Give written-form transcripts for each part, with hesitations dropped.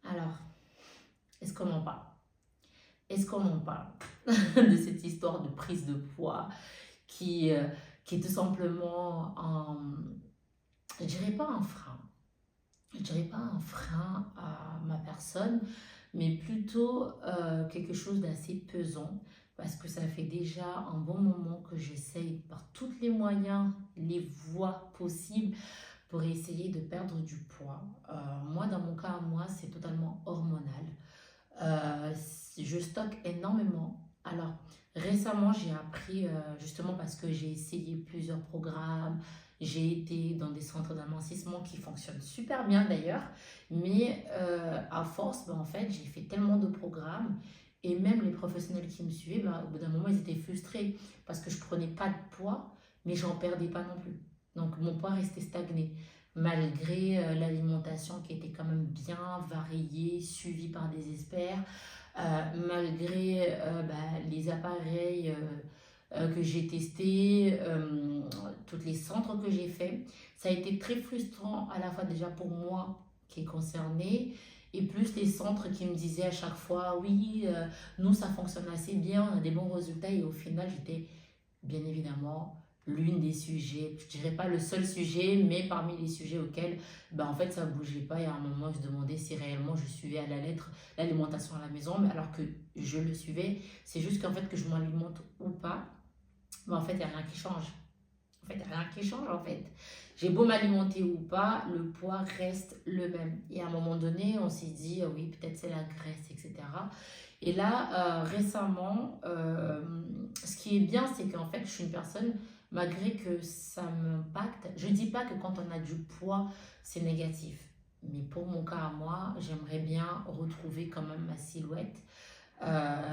Alors, est-ce qu'on en parle? Est-ce qu'on en parle de cette histoire de prise de poids qui, euh, qui est tout simplement je dirais pas un frein, je dirais pas un frein à ma personne, mais plutôt quelque chose d'assez pesant parce que ça fait déjà un bon moment que j'essaye par tous les moyens, les voies possibles pour essayer de perdre du poids. Moi, dans mon cas, moi, c'est totalement hormonal. Euh, je stocke énormément. Alors, récemment, j'ai appris, justement parce que j'ai essayé plusieurs programmes, j'ai été dans des centres d'amincissement qui fonctionnent super bien d'ailleurs, mais à force, ben, en fait, j'ai fait tellement de programmes et même les professionnels qui me suivaient, ben, au bout d'un moment, ils étaient frustrés parce que je prenais pas de poids, mais j'en perdais pas non plus. Donc, mon poids restait stagné malgré l'alimentation qui était quand même bien variée, suivie par des experts, malgré les appareils que j'ai testés, tous les centres que j'ai faits. Ça a été très frustrant à la fois déjà pour moi qui est concernée, et plus les centres qui me disaient à chaque fois, oui, nous ça fonctionne assez bien, on a des bons résultats, et au final j'étais bien évidemment l'une des sujets, je dirais pas le seul sujet, mais parmi les sujets auxquels en fait ça bougeait pas, et à un moment je demandais si réellement je suivais à la lettre l'alimentation à la maison, mais alors que je le suivais, c'est juste qu'en fait que je m'alimente ou pas, en fait il n'y a rien qui change. En fait, il n'y a rien qui change en fait. J'ai beau m'alimenter ou pas, le poids reste le même. Et à un moment donné, on s'est dit, oui, peut-être c'est la graisse, etc. Et là, récemment, ce qui est bien, c'est qu'en fait, je suis une personne, malgré que ça m'impacte, je ne dis pas que quand on a du poids, c'est négatif. Mais pour mon cas à moi, j'aimerais bien retrouver quand même ma silhouette.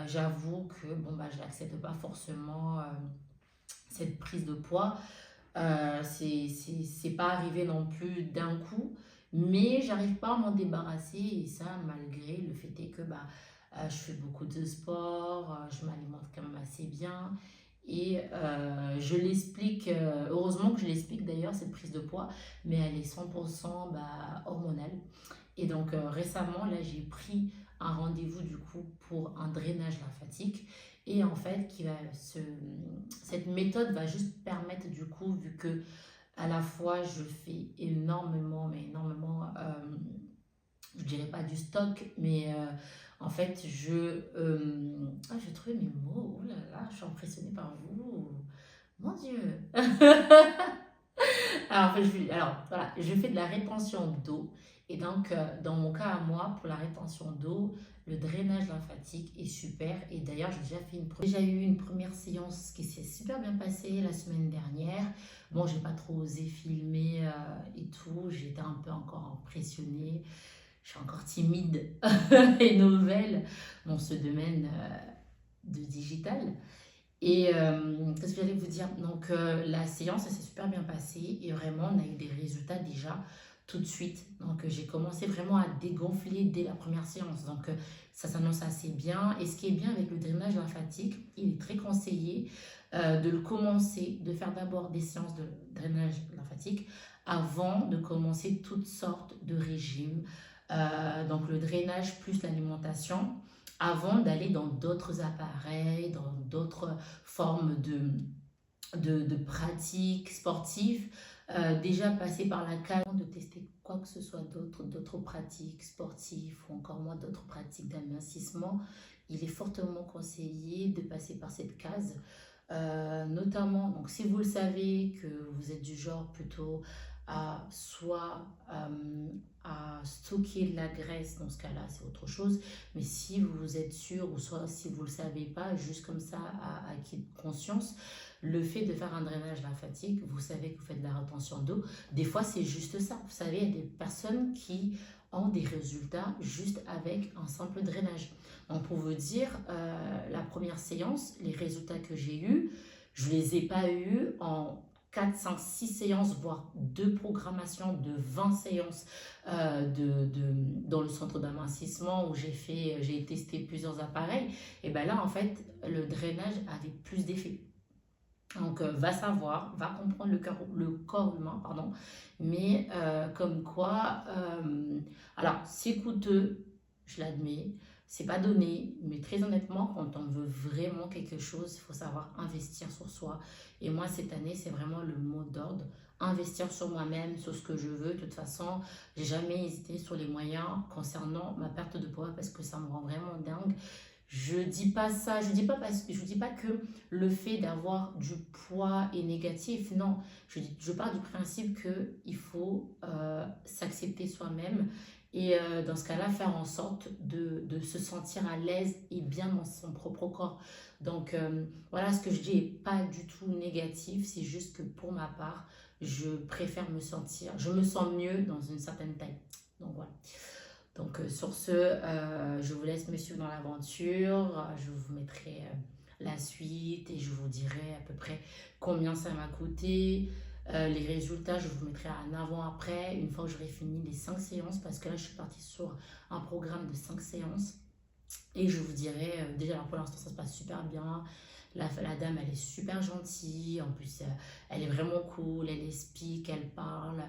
J'avoue que bon, je n'accepte pas forcément cette prise de poids. C'est pas arrivé non plus d'un coup, mais j'arrive pas à m'en débarrasser, et ça malgré le fait est que je fais beaucoup de sport, je m'alimente quand même assez bien, et je l'explique, heureusement que je l'explique d'ailleurs cette prise de poids, mais elle est 100% hormonale. Et donc récemment, là, j'ai pris un rendez-vous du coup pour un drainage lymphatique. Et en fait, cette méthode va juste permettre du coup, vu que à la fois je fais énormément, mais énormément, je dirais pas du stock, mais en fait, j'ai trouvé mes mots, oh là là, je suis impressionnée par vous. Mon Dieu! Alors, voilà, je fais de la rétention d'eau. Et donc, dans mon cas à moi, pour la rétention d'eau, le drainage lymphatique est super. Et d'ailleurs, j'ai déjà eu une première séance qui s'est super bien passée la semaine dernière. Bon, j'ai pas trop osé filmer et tout. J'étais un peu encore impressionnée. Je suis encore timide et nouvelle dans ce domaine de digital. Et qu'est-ce que j'allais vous dire? Donc, la séance, elle s'est super bien passée, et vraiment, on a eu des résultats déjà tout de suite. Donc, j'ai commencé vraiment à dégonfler dès la première séance. Donc, ça s'annonce assez bien. Et ce qui est bien avec le drainage lymphatique, il est très conseillé de le commencer, de faire d'abord des séances de drainage lymphatique avant de commencer toutes sortes de régimes. Donc, le drainage plus l'alimentation avant d'aller dans d'autres appareils, dans d'autres formes de pratiques sportives, déjà passer par la case de tester quoi que ce soit d'autres pratiques sportives ou encore moins d'autres pratiques d'amincissement, il est fortement conseillé de passer par cette case. Notamment, donc si vous le savez que vous êtes du genre plutôt à soit à stocker de la graisse, dans ce cas-là c'est autre chose, mais si vous êtes sûr, ou soit si vous ne le savez pas, juste comme ça à acquis de conscience, le fait de faire un drainage lymphatique, vous savez que vous faites de la rétention d'eau, des fois c'est juste ça. Vous savez, il y a des personnes qui ont des résultats juste avec un simple drainage. Donc pour vous dire, la première séance, les résultats que j'ai eus, je ne les ai pas eus en 4, 5, 6 séances, voire 2 programmations de 20 séances dans le centre d'amincissement où j'ai testé plusieurs appareils. Et bien là, en fait, le drainage avait plus d'effet. Donc, va savoir, va comprendre le corps humain, pardon, mais comme quoi, alors c'est coûteux, je l'admets. C'est pas donné, mais très honnêtement, quand on veut vraiment quelque chose, il faut savoir investir sur soi. Et moi, cette année, c'est vraiment le mot d'ordre. Investir sur moi-même, sur ce que je veux. De toute façon, j'ai jamais hésité sur les moyens concernant ma perte de poids parce que ça me rend vraiment dingue. Je dis pas ça, je dis pas que le fait d'avoir du poids est négatif. Non, je pars du principe que il faut s'accepter soi-même et dans ce cas-là, faire en sorte de se sentir à l'aise et bien dans son propre corps. Donc voilà, ce que je dis n'est pas du tout négatif, c'est juste que pour ma part, je me sens mieux dans une certaine taille. Donc voilà. Donc sur ce, je vous laisse me suivre dans l'aventure. Je vous mettrai la suite et je vous dirai à peu près combien ça m'a coûté. Les résultats, je vous mettrai un avant-après une fois que j'aurai fini les 5 séances parce que là, je suis partie sur un programme de 5 séances. Et je vous dirai, déjà pour l'instant ça se passe super bien, la dame elle est super gentille, en plus elle est vraiment cool, elle explique, elle parle,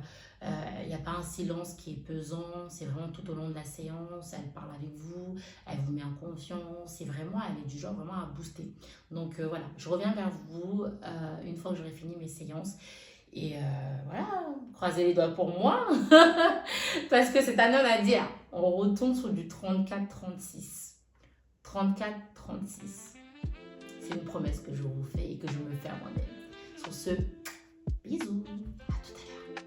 il n'y a pas un silence qui est pesant, c'est vraiment tout au long de la séance, elle parle avec vous, elle vous met en confiance, et vraiment elle est du genre vraiment à booster. Donc voilà, je reviens vers vous une fois que j'aurai fini mes séances. Et voilà, croisez les doigts pour moi. Parce que cette année, on a dit, on retourne sur du 34-36. 34-36. C'est une promesse que je vous fais et que je me fais à moi-même. Sur ce, bisous. À tout à l'heure.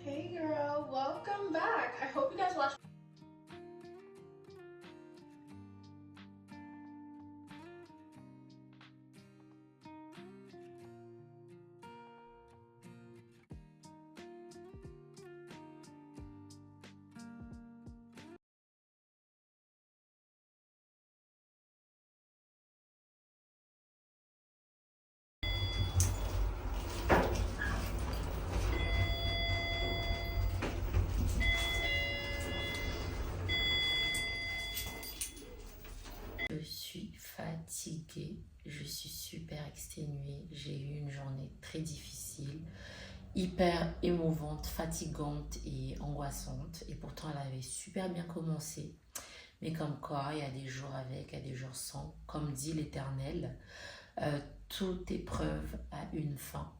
Hey girl, welcome back. I hope you guys watched. Je suis fatiguée, je suis super exténuée, j'ai eu une journée très difficile, hyper émouvante, fatigante et angoissante. Et pourtant, elle avait super bien commencé. Mais comme quoi, il y a des jours avec, il y a des jours sans. Comme dit l'Éternel, toute épreuve a une fin.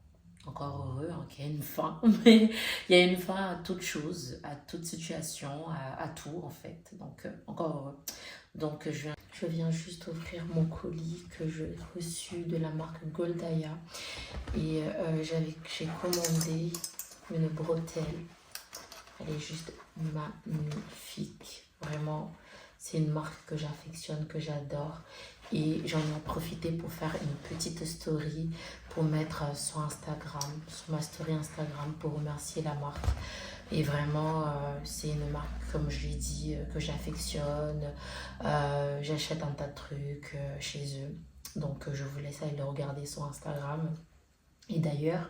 Encore heureux qu'il y a une fin, mais il y a une fin à toute chose, à toute situation, à tout en fait. Donc, encore heureux. Donc, je viens juste ouvrir mon colis que j'ai reçu de la marque Goldaya. Et j'ai commandé une bretelle. Elle est juste magnifique. Vraiment, c'est une marque que j'affectionne, que j'adore. Et j'en ai profité pour faire une petite story pour mettre sur Instagram, sur ma story Instagram, pour remercier la marque. Et vraiment, c'est une marque, comme je l'ai dit, que j'affectionne. J'achète un tas de trucs chez eux. Donc, je vous laisse aller le regarder sur Instagram. Et d'ailleurs,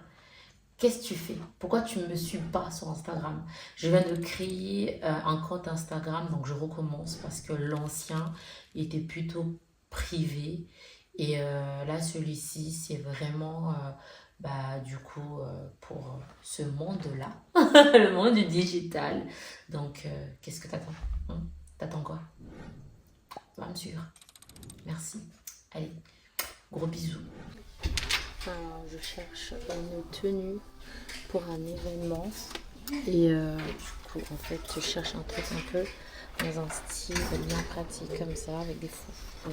qu'est-ce que tu fais? Pourquoi tu ne me suis pas sur Instagram? Je viens de créer un compte Instagram, donc je recommence parce que l'ancien était plutôt privé. Et là, celui-ci, c'est vraiment, du coup, pour ce monde-là, le monde du digital. Donc, qu'est-ce que t'attends? Hein? T'attends quoi? Va me suivre. Merci. Allez, gros bisous. Je cherche une tenue pour un événement. Et du coup, en fait, je cherche un truc un peu dans un style bien pratique comme ça, avec des foufous.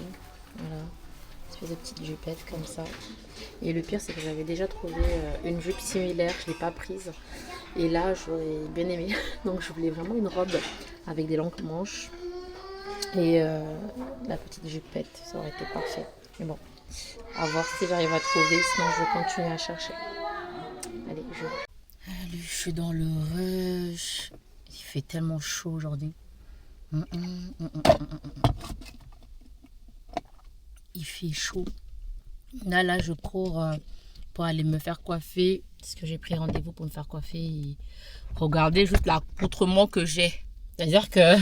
Voilà, une espèce de petite jupette comme ça. Et le pire, c'est que j'avais déjà trouvé une jupe similaire, je ne l'ai pas prise. Et là, j'aurais bien aimé. Donc, je voulais vraiment une robe avec des longues manches. Et la petite jupette, ça aurait été parfait. Mais bon, à voir si j'arrive à trouver, sinon je vais continuer à chercher. Allez, Allez, je suis dans le rush. Il fait tellement chaud aujourd'hui. Il fait chaud. Là, je cours pour aller me faire coiffer. Parce que j'ai pris rendez-vous pour me faire coiffer. Et regardez juste l'accoutrement que j'ai. C'est-à-dire que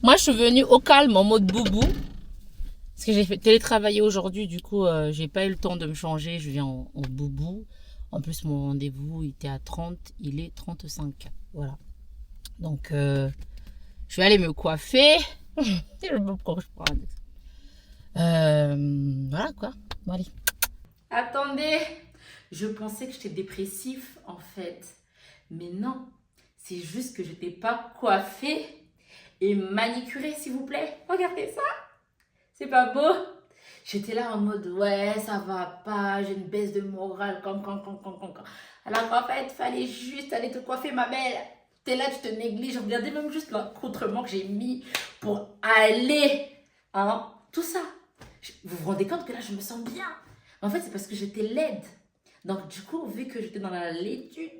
moi, je suis venue au calme en mode boubou. Parce que j'ai fait télétravailler aujourd'hui. Du coup, j'ai pas eu le temps de me changer. Je viens en boubou. En plus, mon rendez-vous était à 30. Il est 35. Voilà. Donc, je vais aller me coiffer. Je sais pas pourquoi je parle. Voilà quoi. Bon, allez. Attendez, je pensais que j'étais dépressif en fait. Mais non, c'est juste que je n'étais pas coiffée et manicurée, s'il vous plaît. Regardez ça. C'est pas beau? J'étais là en mode, ouais, ça va pas, j'ai une baisse de morale, Alors qu'en fait, fallait juste aller te coiffer, ma belle. T'es là, tu te négliges. Regardez même juste l'accoutrement que j'ai mis pour aller. Hein? Tout ça. Vous vous rendez compte que là, je me sens bien. En fait, c'est parce que j'étais laide. Donc, du coup, vu que j'étais dans la laiditude,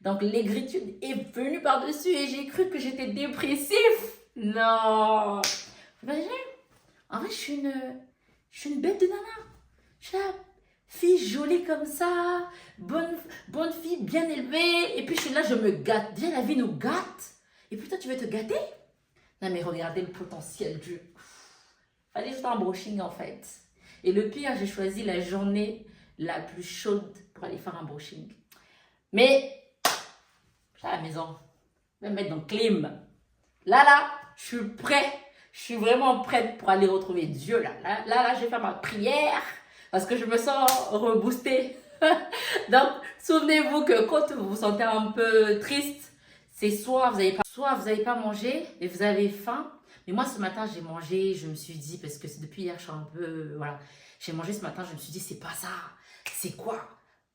donc l'aigritude est venue par-dessus et j'ai cru que j'étais dépressif. Non. Vous imaginez? En vrai, je suis une bête de nana. Je suis la fille jolie comme ça, bonne fille, bien élevée. Et puis je suis là, je me gâte. Déjà, la vie nous gâte. Et puis toi, tu veux te gâter? Non, mais regardez le potentiel du... Fallait juste un brushing en fait. Et le pire, j'ai choisi la journée la plus chaude pour aller faire un brushing. Mais, je suis à la maison. Je vais me mettre dans le clim. Là, je suis prêt. Je suis vraiment prête pour aller retrouver Dieu. Là, je vais faire ma prière parce que je me sens reboostée. Donc, souvenez-vous que quand vous vous sentez un peu triste, c'est soit vous n'avez pas mangé et vous avez faim. Mais moi, ce matin, j'ai mangé. Je me suis dit, parce que c'est depuis hier, je suis un peu... Voilà. J'ai mangé ce matin, je me suis dit, c'est pas ça. C'est quoi?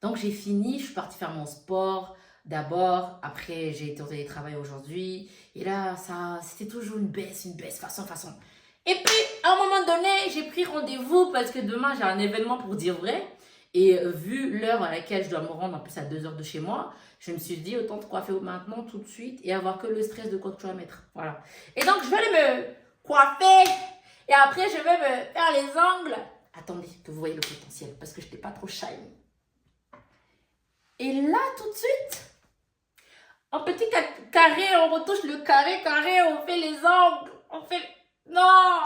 Donc, j'ai fini. Je suis partie faire mon sport. D'abord, après, j'ai été au télétravail aujourd'hui. Et là, ça, c'était toujours une baisse, façon. Et puis, à un moment donné, j'ai pris rendez-vous parce que demain, j'ai un événement pour dire vrai. Et vu l'heure à laquelle je dois me rendre, en plus à 2 heures de chez moi, je me suis dit, autant te coiffer maintenant, tout de suite, et avoir que le stress de quoi que tu vas mettre. Voilà. Et donc, je vais aller me coiffer. Et après, je vais me faire les ongles. Attendez, que vous voyez le potentiel, parce que je n'étais pas trop shiny. Et là, tout de suite, en petit carré, on retouche le carré, on fait les angles, on fait... Non!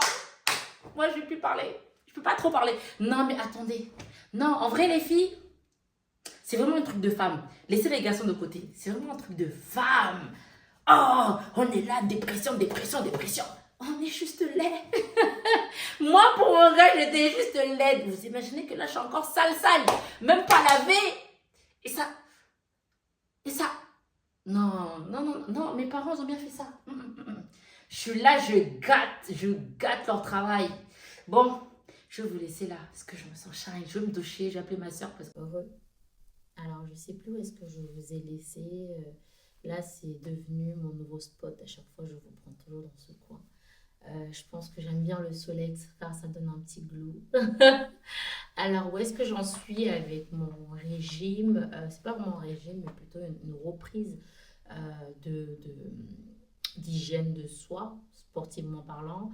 Moi, je ne vais plus parler. Je ne peux pas trop parler. Non, mais attendez. Non, en vrai, les filles, c'est vraiment un truc de femme. Laissez les garçons de côté. C'est vraiment un truc de femme. Oh, on est là, dépression. On est juste laid. Moi, pour mon gars, j'étais juste laide. Vous imaginez que là, je suis encore sale. Même pas lavée. Et ça... Non, mes parents ont bien fait ça. Je suis là, je gâte leur travail. Bon, je vais vous laisser là, parce que je me sens shine. Je vais me doucher, je vais appeler ma soeur. Alors, je sais plus où est-ce que je vous ai laissé. Là, c'est devenu mon nouveau spot. À chaque fois, je vous prends toujours dans ce coin. Je pense que j'aime bien le soleil, car ça donne un petit glow. Alors, où est-ce que j'en suis avec mon régime? C'est pas vraiment un régime, mais plutôt une reprise d'hygiène de soi, sportivement parlant.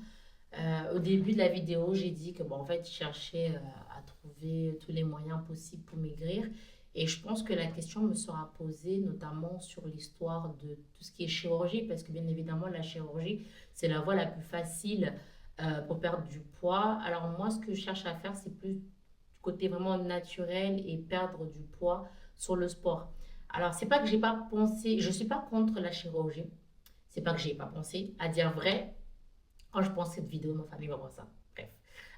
Au début de la vidéo, j'ai dit que bon, en fait, je cherchais à trouver tous les moyens possibles pour maigrir. Et je pense que la question me sera posée notamment sur l'histoire de tout ce qui est chirurgie, parce que bien évidemment, la chirurgie, c'est la voie la plus facile pour perdre du poids. Alors moi, ce que je cherche à faire, c'est plus du côté vraiment naturel et perdre du poids sur le sport. Alors, c'est pas que j'ai pas pensé, je suis pas contre la chirurgie. C'est pas que j'ai pas pensé. À dire vrai, quand je pense cette vidéo, ma famille va voir ça. Bref.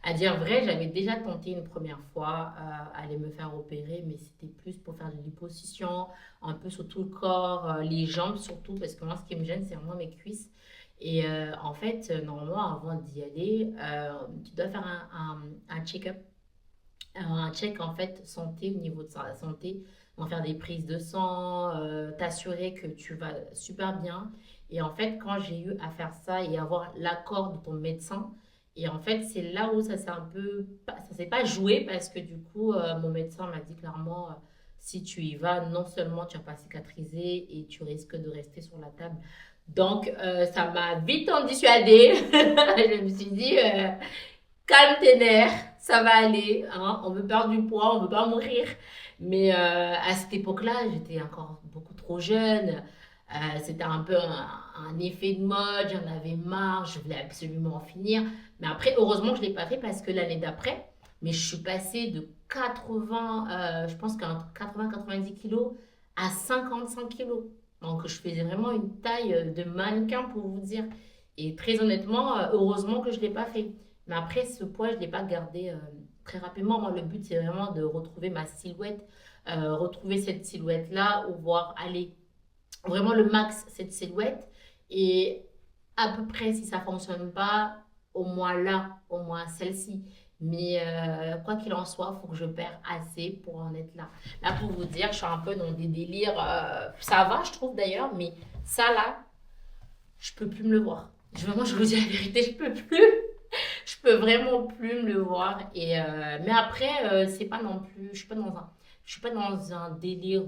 À dire vrai, j'avais déjà tenté une première fois à aller me faire opérer, mais c'était plus pour faire de liposuction, un peu sur tout le corps, les jambes surtout, parce que moi, ce qui me gêne, c'est vraiment mes cuisses. Et en fait, normalement, avant d'y aller, tu dois faire un check-up, un check en fait santé au niveau de sa santé. On va faire des prises de sang, t'assurer que tu vas super bien. Et en fait, quand j'ai eu à faire ça et avoir l'accord de ton médecin, et en fait, c'est là où ça s'est un peu, ça s'est pas joué parce que du coup, mon médecin m'a dit clairement, si tu y vas, non seulement tu vas pas cicatriser et tu risques de rester sur la table. Donc, ça m'a vite en dissuadée. Je me suis dit, calme tes nerfs, ça va aller, hein. On veut perdre du poids, on veut pas mourir. Mais à cette époque-là, j'étais encore beaucoup trop jeune. C'était un peu un effet de mode, j'en avais marre, je voulais absolument en finir. Mais après, heureusement que je ne l'ai pas fait parce que l'année d'après, mais je suis passée de 80, je pense qu'entre 80-90 kilos à 55 kilos. Donc je faisais vraiment une taille de mannequin pour vous dire. Et très honnêtement, heureusement que je ne l'ai pas fait. Mais après, ce poids, je ne l'ai pas gardé très rapidement. Moi, le but, c'est vraiment de retrouver ma silhouette, retrouver cette silhouette-là, ou voir aller vraiment le max, cette silhouette. Et à peu près, si ça ne fonctionne pas, au moins là, au moins celle-ci. Mais quoi qu'il en soit, il faut que je perds assez pour en être là. Là, pour vous dire, je suis un peu dans des délires. Ça va, je trouve d'ailleurs, mais ça là, je peux plus me le voir. Vraiment, je vous dis la vérité, je peux plus. Je peux vraiment plus me le voir. Et, mais après, c'est pas non plus. Je suis pas dans un délire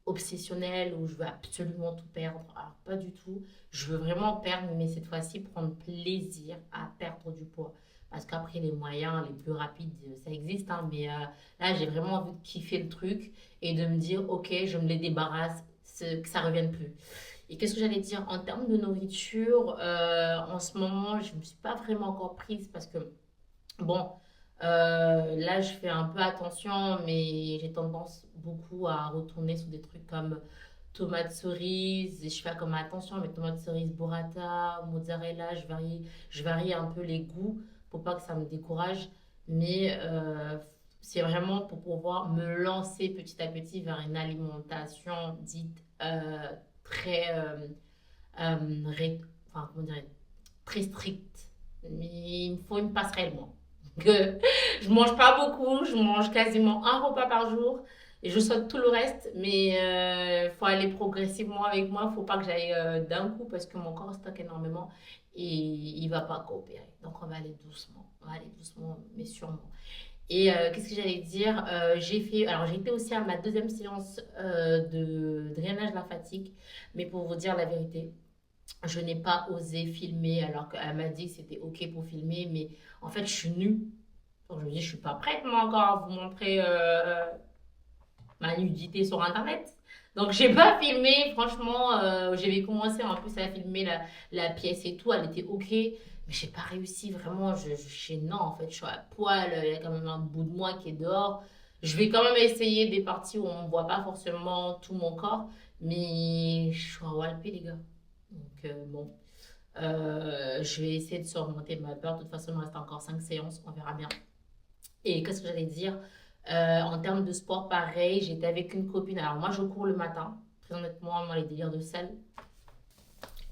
obsessionnel où je veux absolument tout perdre. Alors, pas du tout. Je veux vraiment perdre, mais cette fois-ci, prendre plaisir à perdre du poids. Parce qu'après, les moyens les plus rapides, ça existe, hein, mais là, j'ai vraiment envie de kiffer le truc et de me dire, ok, je me les débarrasse, que ça ne revienne plus. Et qu'est-ce que j'allais dire en termes de nourriture, en ce moment, je ne me suis pas vraiment encore prise parce que bon, là, je fais un peu attention, mais j'ai tendance beaucoup à retourner sur des trucs comme tomates cerises. Et je fais comme attention avec tomates cerises, burrata, mozzarella. Je varie un peu les goûts pour pas que ça me décourage. Mais c'est vraiment pour pouvoir me lancer petit à petit vers une alimentation dite très, enfin, comment dire, très stricte. Mais il me faut une passerelle, moi. Que je mange pas beaucoup, je mange quasiment un repas par jour et je saute tout le reste, mais il faut aller progressivement avec moi, faut pas que j'aille d'un coup parce que mon corps stocke énormément et il va pas coopérer. Donc on va aller doucement, mais sûrement. Et qu'est-ce que j'allais dire? Alors j'ai été aussi à ma deuxième séance de drainage lymphatique, mais pour vous dire la vérité, je n'ai pas osé filmer alors qu'elle m'a dit que c'était ok pour filmer, mais en fait je suis nue. Donc je me dis, je suis pas prête moi encore à vous montrer ma nudité sur internet. Donc j'ai pas filmé, franchement, j'avais commencé en plus à filmer la pièce et tout, elle était ok, mais j'ai pas réussi vraiment, je suis gênant en fait, je suis à poil, il y a quand même un bout de moi qui est dehors. Je vais quand même essayer des parties où on ne voit pas forcément tout mon corps, mais je suis en walpé les gars. Donc bon, je vais essayer de surmonter ma peur. De toute façon, il me reste encore 5 séances, on verra bien. Et qu'est-ce que j'allais dire? En termes de sport, pareil, j'étais avec une copine. Alors moi, je cours le matin. Très honnêtement, moi, les délires de salle,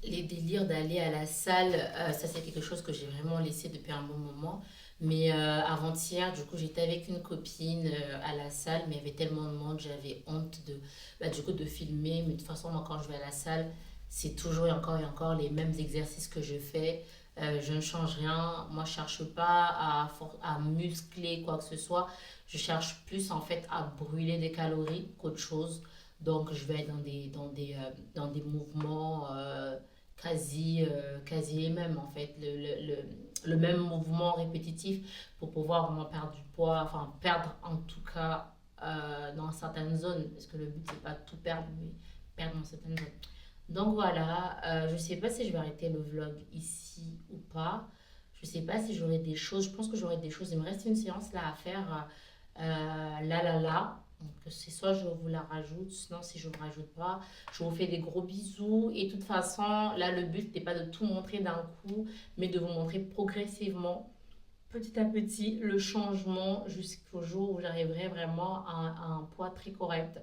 les délires d'aller à la salle, ça c'est quelque chose que j'ai vraiment laissé depuis un bon moment. Mais avant-hier, du coup, j'étais avec une copine à la salle, mais il y avait tellement de monde, j'avais honte du coup, de filmer. Mais de toute façon, moi, quand je vais à la salle, c'est toujours et encore les mêmes exercices que je fais. Je ne change rien. Moi, je cherche pas à muscler quoi que ce soit. Je cherche plus en fait à brûler des calories qu'autre chose. Donc, je vais être dans des mouvements quasi les mêmes en fait. le même mouvement répétitif pour pouvoir vraiment perdre du poids, enfin perdre en tout cas dans certaines zones, parce que le but c'est pas tout perdre, mais perdre dans certaines zones. Donc voilà, je sais pas si je vais arrêter le vlog ici ou pas. Je sais pas si j'aurai des choses, je pense que j'aurai des choses. Il me reste une séance là à faire, là. Donc c'est soit je vous la rajoute, sinon si je ne vous rajoute pas, je vous fais des gros bisous. Et de toute façon, là le but n'est pas de tout montrer d'un coup, mais de vous montrer progressivement, petit à petit, le changement jusqu'au jour où j'arriverai vraiment à un poids très correct.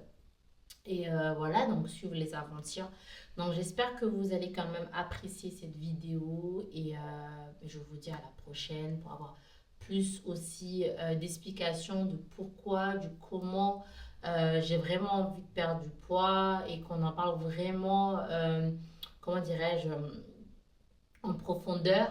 Et voilà, donc suivre les aventures. Donc j'espère que vous allez quand même apprécier cette vidéo et je vous dis à la prochaine pour avoir plus aussi d'explications de pourquoi, du comment j'ai vraiment envie de perdre du poids et qu'on en parle vraiment, comment dirais-je, en profondeur.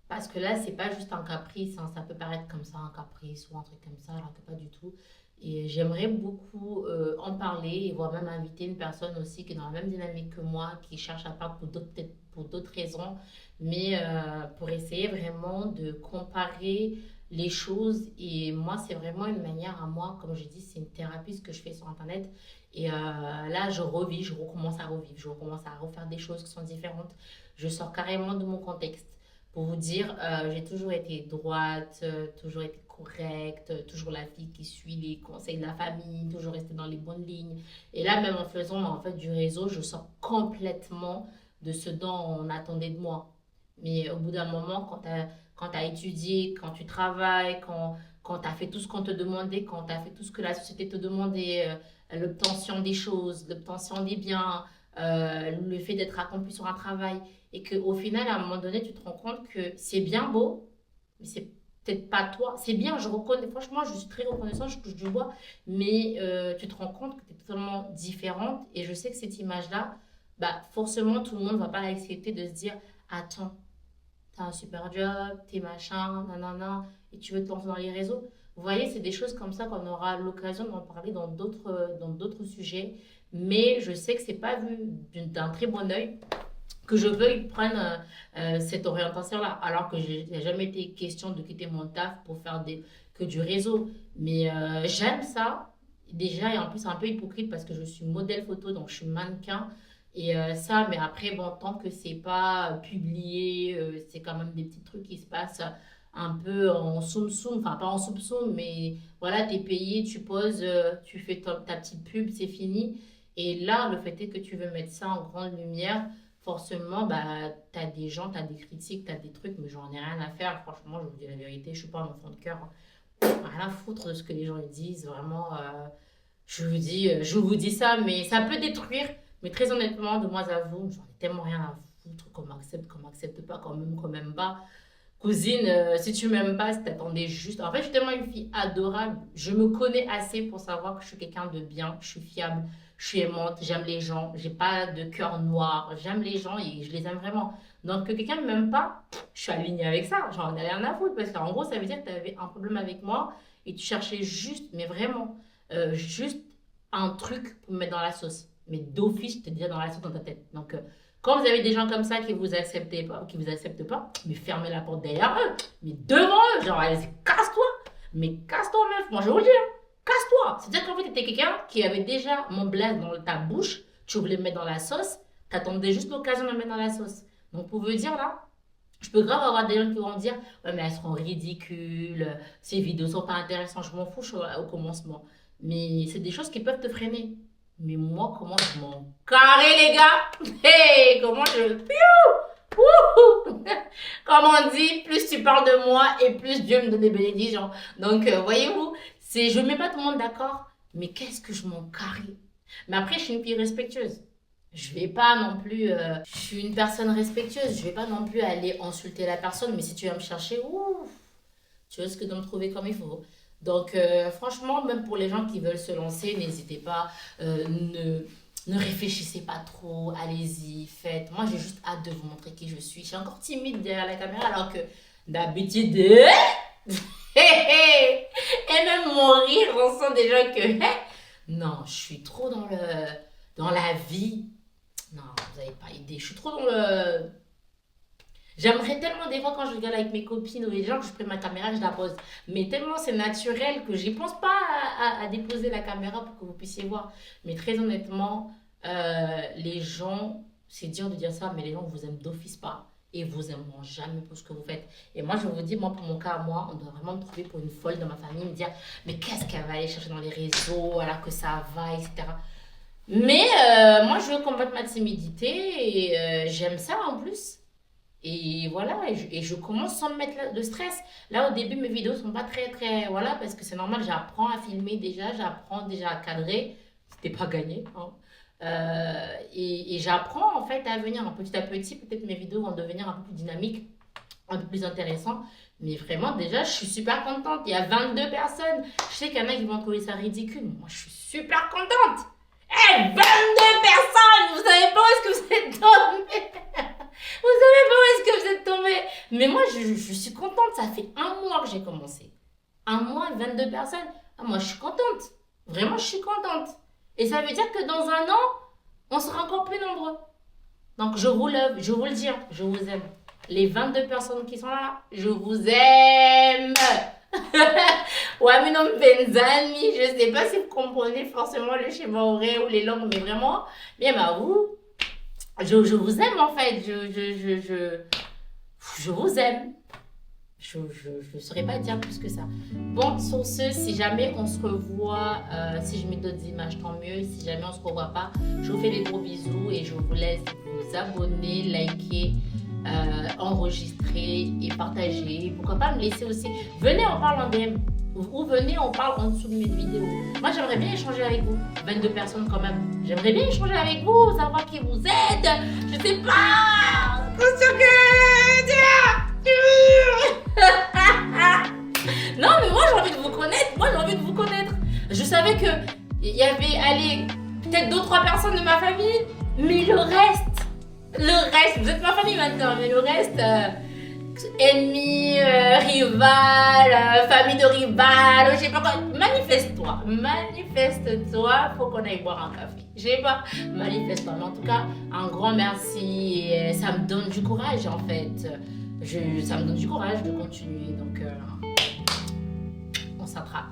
Parce que là, c'est pas juste un caprice, hein, ça peut paraître comme ça, un caprice ou un truc comme ça, alors que pas du tout. Et j'aimerais beaucoup en parler et voire même inviter une personne aussi qui est dans la même dynamique que moi, qui cherche à part pour d'autres, peut-être pour d'autres raisons, mais pour essayer vraiment de comparer les choses. Et moi, c'est vraiment une manière à moi, comme je dis, c'est une thérapie ce que je fais sur Internet. Et là, je revis, je recommence à revivre, je recommence à refaire des choses qui sont différentes. Je sors carrément de mon contexte. Pour vous dire, j'ai toujours été droite, toujours été correcte, toujours la fille qui suit les conseils de la famille, toujours rester dans les bonnes lignes. Et là, même en faisant en fait, du réseau, je sors complètement de ce dont on attendait de moi. Mais au bout d'un moment, quand tu as étudié, quand tu travailles, quand tu as fait tout ce qu'on te demandait, quand tu as fait tout ce que la société te demandait, l'obtention des choses, l'obtention des biens, le fait d'être accompli sur un travail, et qu'au final, à un moment donné, tu te rends compte que c'est bien beau, mais c'est peut-être pas toi. C'est bien, je reconnais, franchement, je suis très reconnaissante, je touche du bois, mais tu te rends compte que tu es totalement différente. Et je sais que cette image-là, bah, forcément, tout le monde ne va pas l'accepter de se dire, attends, t'as un super job, t'es machin, nanana, et tu veux te lancer dans les réseaux. Vous voyez, c'est des choses comme ça qu'on aura l'occasion d'en parler dans d'autres sujets. Mais je sais que c'est pas vu d'un très bon œil que je veuille prendre cette orientation-là, alors que il n'a jamais été question de quitter mon taf pour faire que du réseau. Mais j'aime ça, déjà, et en plus, c'est un peu hypocrite parce que je suis modèle photo, donc je suis mannequin. Et ça, mais après, bon, tant que c'est pas publié, c'est quand même des petits trucs qui se passent un peu en soum-soum, enfin pas en soum-soum, mais voilà, t'es payé, tu poses, tu fais ta petite pub, c'est fini. Et là, le fait est que tu veux mettre ça en grande lumière, forcément, bah, t'as des gens, t'as des critiques, t'as des trucs, mais j'en ai rien à faire. Franchement, je vous dis la vérité, je suis pas un enfant de cœur. Rien à foutre de ce que les gens ils disent. Vraiment, je vous dis ça, mais ça peut détruire. Mais très honnêtement, de moi à vous, j'en ai tellement rien à foutre, qu'on m'accepte pas, qu'on m'aime pas. Cousine, si tu m'aimes pas, si t'attendais juste. En fait, je suis tellement une fille adorable. Je me connais assez pour savoir que je suis quelqu'un de bien, je suis fiable, je suis aimante, j'aime les gens, j'ai pas de cœur noir, j'aime les gens et je les aime vraiment. Donc, que quelqu'un ne m'aime pas, je suis alignée avec ça. J'en ai rien à foutre parce qu'en gros, ça veut dire que tu avais un problème avec moi et tu cherchais juste, mais vraiment, juste un truc pour me mettre dans la sauce. Mais d'office, t'es déjà dans la sauce dans ta tête. Donc, quand vous avez des gens comme ça qui vous acceptent pas, mais fermez la porte derrière eux, mais devant eux, genre, allez, casse-toi, mais casse-toi, meuf, moi je vous le dis, hein, casse-toi. C'est-à-dire qu'en fait, t'étais quelqu'un qui avait déjà mon bled dans ta bouche, tu voulais me mettre dans la sauce, t'attendais juste l'occasion de me mettre dans la sauce. Donc, pour vous dire là, je peux grave avoir des gens qui vont dire, ouais, mais elles seront ridicules, ces vidéos sont pas intéressantes, je m'en fous au commencement. Mais c'est des choses qui peuvent te freiner. Mais moi, comment je m'en carré, les gars? Hey, comment je... Wouhou! Comme on dit, plus tu parles de moi et plus Dieu me donne des bénédictions. Donc, voyez-vous, je ne mets pas tout le monde d'accord, mais qu'est-ce que je m'en carré? Mais après, je suis une fille respectueuse. Je vais pas non plus... je suis une personne respectueuse. Je vais pas non plus aller insulter la personne, mais si tu vas me chercher, ouf, tu risques de me trouver comme il faut. Donc, franchement, même pour les gens qui veulent se lancer, n'hésitez pas, ne réfléchissez pas trop, allez-y, faites. Moi, j'ai juste hâte de vous montrer qui je suis. Je suis encore timide derrière la caméra, alors que d'habitude, et même mon rire, on sent déjà que, non, je suis trop dans la vie. Non, vous n'avez pas idée, je suis trop dans le... J'aimerais tellement des fois quand je regarde avec mes copines ou les gens que je prends ma caméra, je la pose. Mais tellement c'est naturel que j'y pense pas à déposer la caméra pour que vous puissiez voir. Mais très honnêtement, les gens, c'est dur de dire ça, mais les gens vous aiment d'office pas. Et vous aimeront jamais pour ce que vous faites. Et moi, je vous dis, moi, pour mon cas, moi, on doit vraiment me trouver pour une folle dans ma famille, me dire, mais qu'est-ce qu'elle va aller chercher dans les réseaux, alors que ça va, etc. Mais moi, je veux combattre ma timidité et j'aime ça en plus. Et voilà, et je commence sans me mettre de stress. Là, au début, mes vidéos sont pas très, très. Voilà, parce que c'est normal, j'apprends à filmer déjà, j'apprends déjà à cadrer. C'était pas gagné, hein. Et j'apprends en fait à venir petit à petit. Peut-être mes vidéos vont devenir un peu plus dynamiques, un peu plus intéressantes. Mais vraiment, déjà, je suis super contente. Il y a 22 personnes. Je sais qu'il y en a qui vont trouver ça ridicule. Moi, je suis super contente. Eh, 22 personnes! Vous savez pas où est-ce que vous êtes tombés? Vous savez pas où est-ce que vous êtes tombés? Mais moi, je suis contente. Ça fait un mois que j'ai commencé. Un mois, 22 personnes. Ah, moi, je suis contente. Vraiment, je suis contente. Et ça veut dire que dans un an, on sera encore plus nombreux. Donc, je vous love, je vous le dis, hein, je vous aime. Les 22 personnes qui sont là, je vous aime. Ouais, mais non, Benzani, je sais pas si vous comprenez forcément le schéma horaire ou les langues, mais vraiment, bien à vous, je vous aime en fait, je vous aime. Je ne saurais pas dire plus que ça. Bon, sur ce, si jamais on se revoit, si je mets d'autres images, tant mieux. Si jamais on se revoit pas, je vous fais des gros bisous et je vous laisse vous abonner, liker, enregistrer et partager. Pourquoi pas me laisser aussi. Venez, on parle en DM. Ou venez, on parle en dessous de mes vidéos. Moi, j'aimerais bien échanger avec vous. 22 personnes quand même. J'aimerais bien échanger avec vous, savoir qui vous êtes. Je sais pas. Attention que... Non, mais moi j'ai envie de vous connaître. Moi j'ai envie de vous connaître. Je savais que il y avait, allez, peut-être 2-3 personnes de ma famille, mais le reste, vous êtes ma famille maintenant, mais le reste, ennemis, rival, famille de rival, je sais pas quoi. Manifeste-toi, faut qu'on aille boire un café. Je sais pas, manifeste-toi. Mais en tout cas, un grand merci. Et ça me donne du courage en fait. Ça me donne du courage de continuer. Donc, on s'attrape.